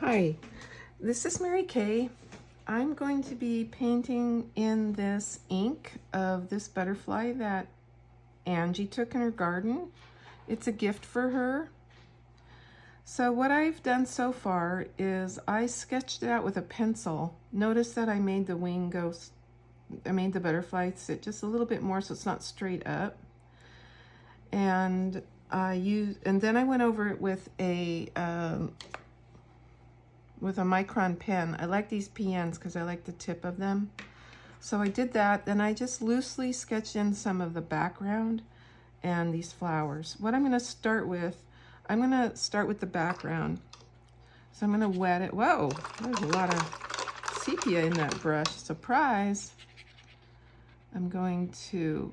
Hi, this is Mary Kay. I'm going to be painting in this ink of this butterfly that Angie took in her garden. It's a gift for her. So what I've done so far is I sketched it out with a pencil. Notice that I made the wing go, I made the butterfly sit just a little bit more so it's not straight up. And then I went over it with a micron pen. I like these PNs because I like the tip of them. So I did that, then I just loosely sketched in some of the background and these flowers. What I'm going to start with, I'm going to start with the background. So I'm going to wet it. Whoa, there's a lot of sepia in that brush. Surprise! I'm going to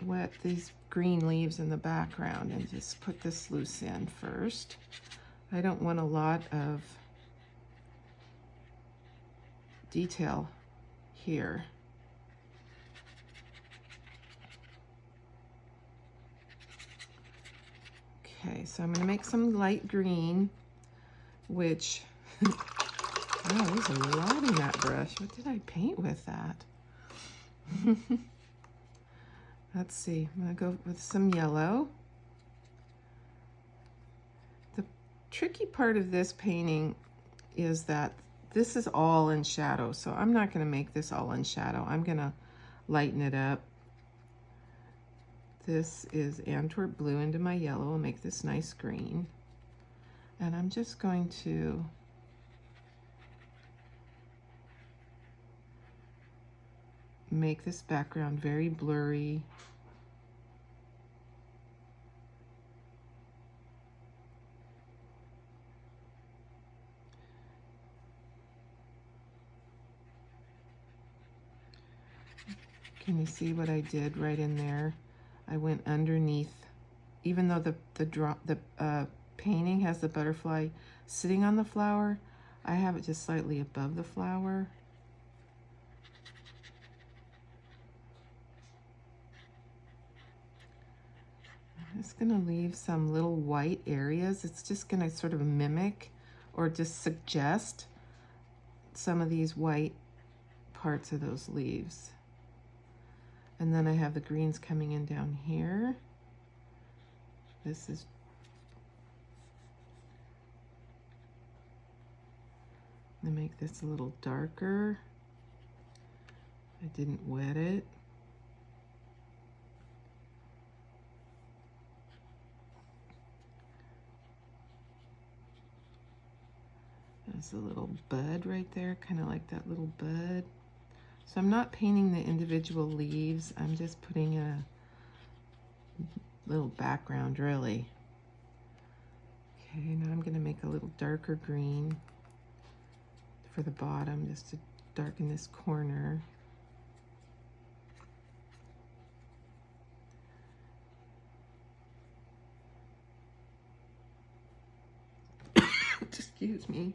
wet these green leaves in the background and just put this loose in first. I don't want a lot of detail here. Okay, so I'm going to make some light green, which, oh, there's a lot in that brush. What did I paint with that? Let's see, I'm going to go with some yellow. The tricky part of this painting is that this is all in shadow, so I'm not going to make this all in shadow. I'm going to lighten it up. This is Antwerp blue into my yellow and make this nice green. And I'm just going to make this background very blurry. Can you see what I did right in there? I went underneath, even though the painting has the butterfly sitting on the flower, I have it just slightly above the flower. I'm just gonna leave some little white areas. It's just gonna sort of mimic or just suggest some of these white parts of those leaves. And then I have the greens coming in down here. This is, I'm gonna make this a little darker. I didn't wet it. There's a little bud right there, kind of like that little bud. So I'm not painting the individual leaves, I'm just putting a little background, really. Okay, now I'm gonna make a little darker green for the bottom, just to darken this corner. Excuse me.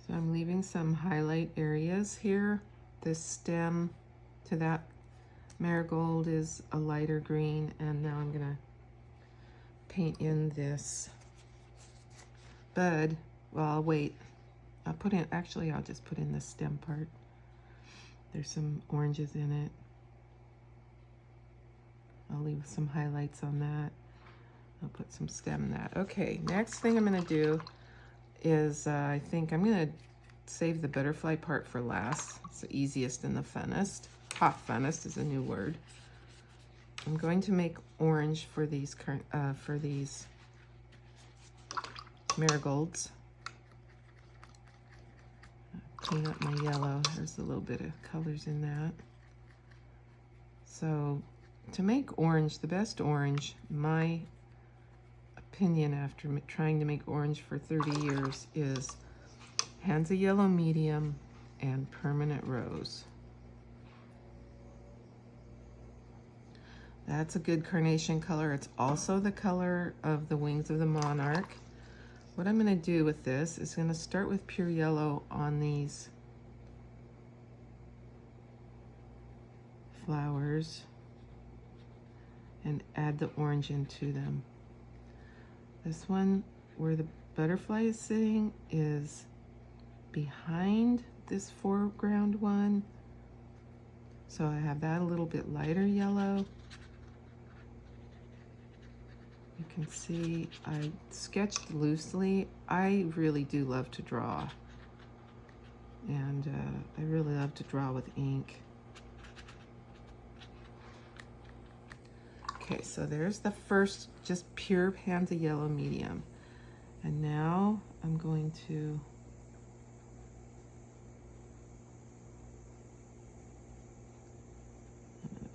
So I'm leaving some highlight areas here. This stem to that marigold is a lighter green, and now I'm gonna paint in this bud. Well, I'll wait. I'll put in, actually I'll just put in the stem part. There's some oranges in it. I'll leave some highlights on that. I'll put some stem in that. Okay, next thing I'm gonna do is I think I'm gonna save the butterfly part for last. It's the easiest and the funnest. Funnest is a new word. I'm going to make orange for these marigolds. Clean up my yellow. There's a little bit of colors in that. So to make orange, the best orange, my opinion after trying to make orange for 30 years is Hansa Yellow Medium and Permanent Rose. That's a good carnation color. It's also the color of the wings of the Monarch. What I'm going to do with this is going to start with pure yellow on these flowers and add the orange into them. This one where the butterfly is sitting is behind this foreground one. So I have that a little bit lighter yellow. You can see I sketched loosely. I really do love to draw. And I really love to draw with ink. Okay, so there's the first just pure Hansa Yellow Medium. And now I'm going to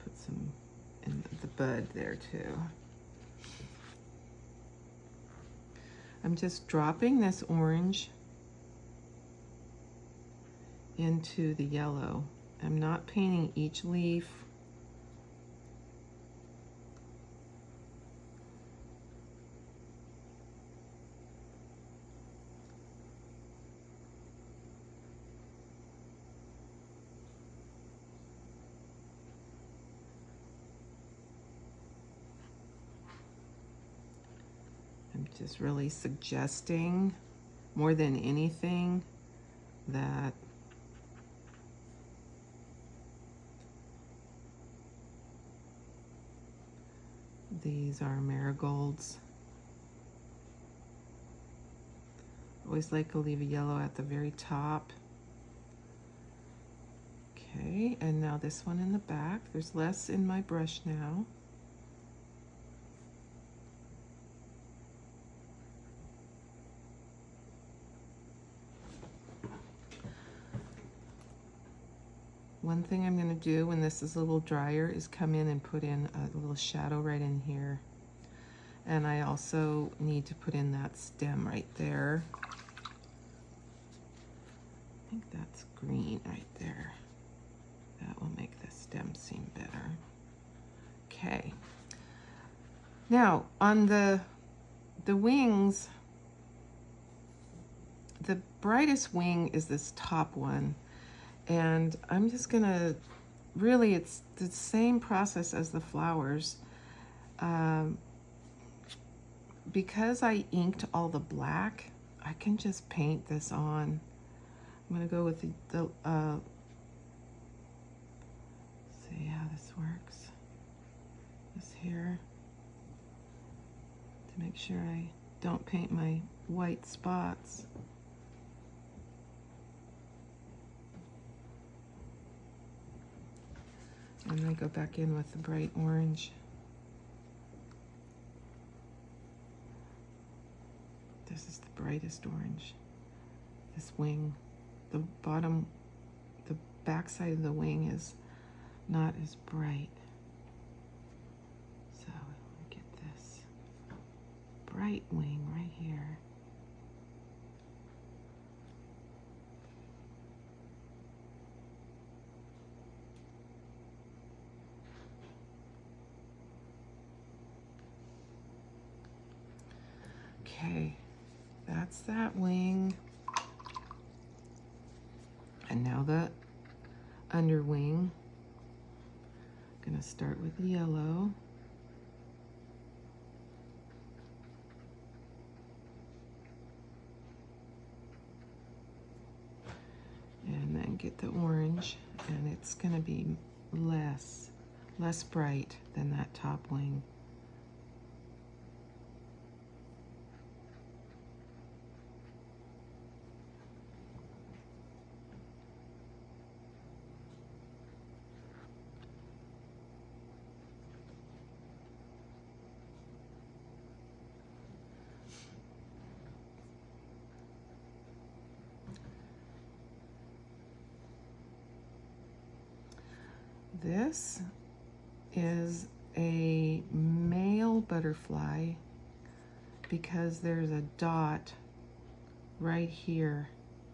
put some in the bud there too. I'm just dropping this orange into the yellow. I'm not painting each leaf. I'm just really suggesting more than anything that these are marigolds. Always like to leave a yellow at the very top. Okay, and now this one in the back. There's less in my brush now. One thing I'm going to do when this is a little drier is come in and put in a little shadow right in here. And I also need to put in that stem right there. I think that's green right there. That will make the stem seem better. Okay. Now on the wings, the brightest wing is this top one. And I'm just gonna, really it's the same process as the flowers. Because I inked all the black, I can just paint this on. I'm gonna go with the see how this works. This here, to make sure I don't paint my white spots. And then go back in with the bright orange. This is the brightest orange. This wing, the bottom, the back side of the wing is not as bright. So we get this bright wing right here. Okay, that's that wing. And now the underwing. I'm gonna start with the yellow. And then get the orange, and it's gonna be less bright than that top wing. This is a male butterfly because there's a dot right here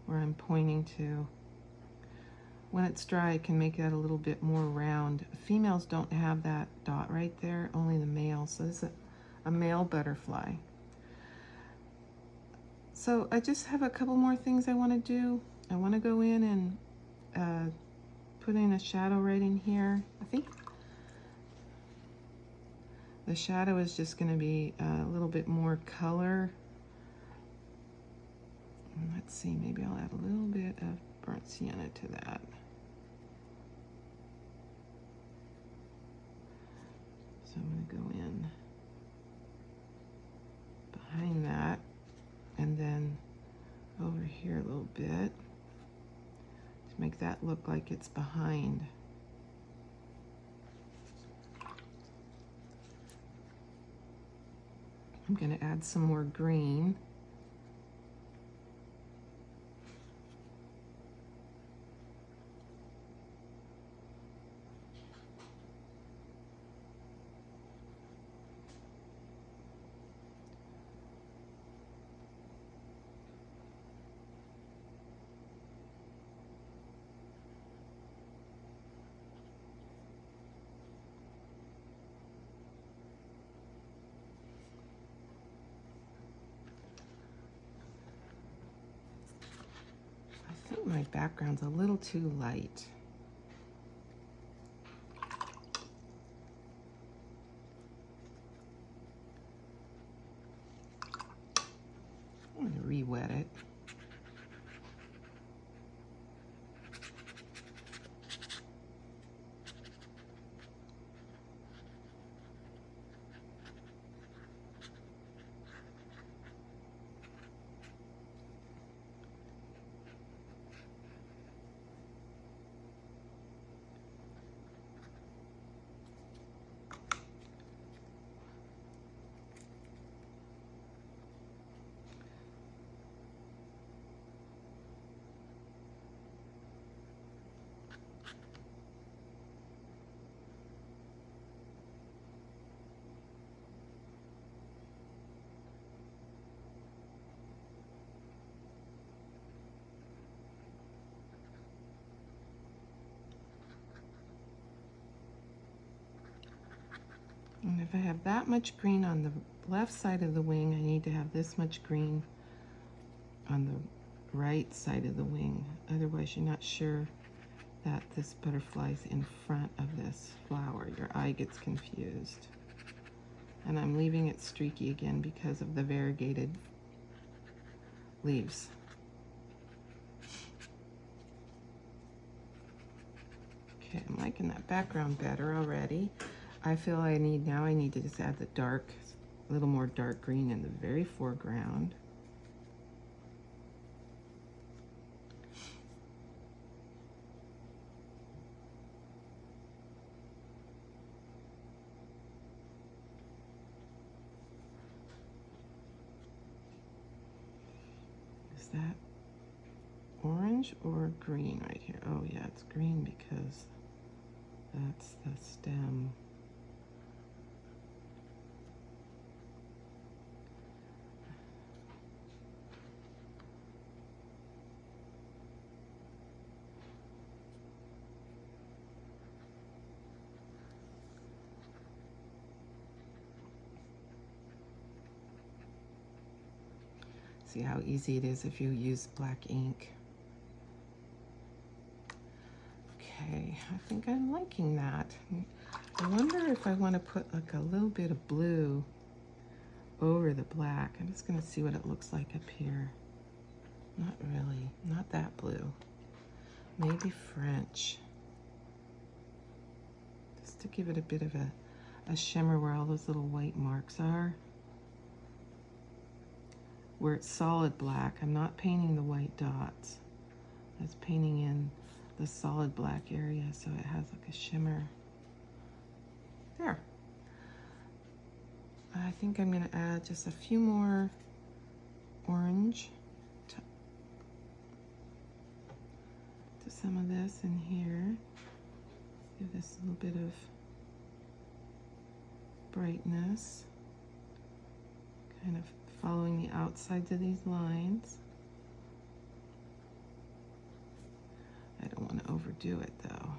where I'm pointing to. When it's dry, I can make that a little bit more round. Females don't have that dot right there, only the males. So this is a male butterfly. So I just have a couple more things I want to do. I want to go in and put in a shadow right in here. I think the shadow is just going to be a little bit more color. And let's see, maybe I'll add a little bit of burnt sienna to that. So I'm going to go in behind that and then over here a little bit to make that look like it's behind. I'm going to add some more green. I think my background's a little too light. I'm going to re-wet it. And if I have that much green on the left side of the wing, I need to have this much green on the right side of the wing. Otherwise, you're not sure that this butterfly's in front of this flower. Your eye gets confused. And I'm leaving it streaky again because of the variegated leaves. Okay, I'm liking that background better already. I feel I need to just add the dark, a little more dark green in the very foreground. Is that orange or green right here? Oh yeah, it's green because that's the stem. See how easy it is if you use black ink. Okay, I think I'm liking that. I wonder if I want to put like a little bit of blue over the black. I'm just going to see what it looks like up here. Not really, not that blue. Maybe French. Just to give it a bit of a shimmer where all those little white marks are. Where it's solid black, I'm not painting the white dots. I was painting in the solid black area so it has like a shimmer. There. I think I'm going to add just a few more orange to some of this in here. Give this a little bit of brightness. Kind of following the outsides of these lines. I don't want to overdo it though.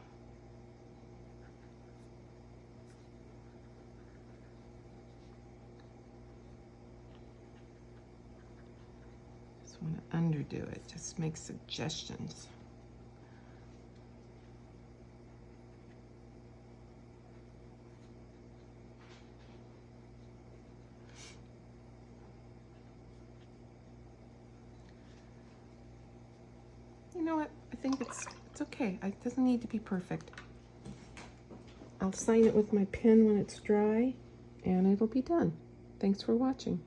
Just want to underdo it, just make suggestions. You know what? I think it's okay. It doesn't need to be perfect. I'll sign it with my pen when it's dry, and it'll be done. Thanks for watching.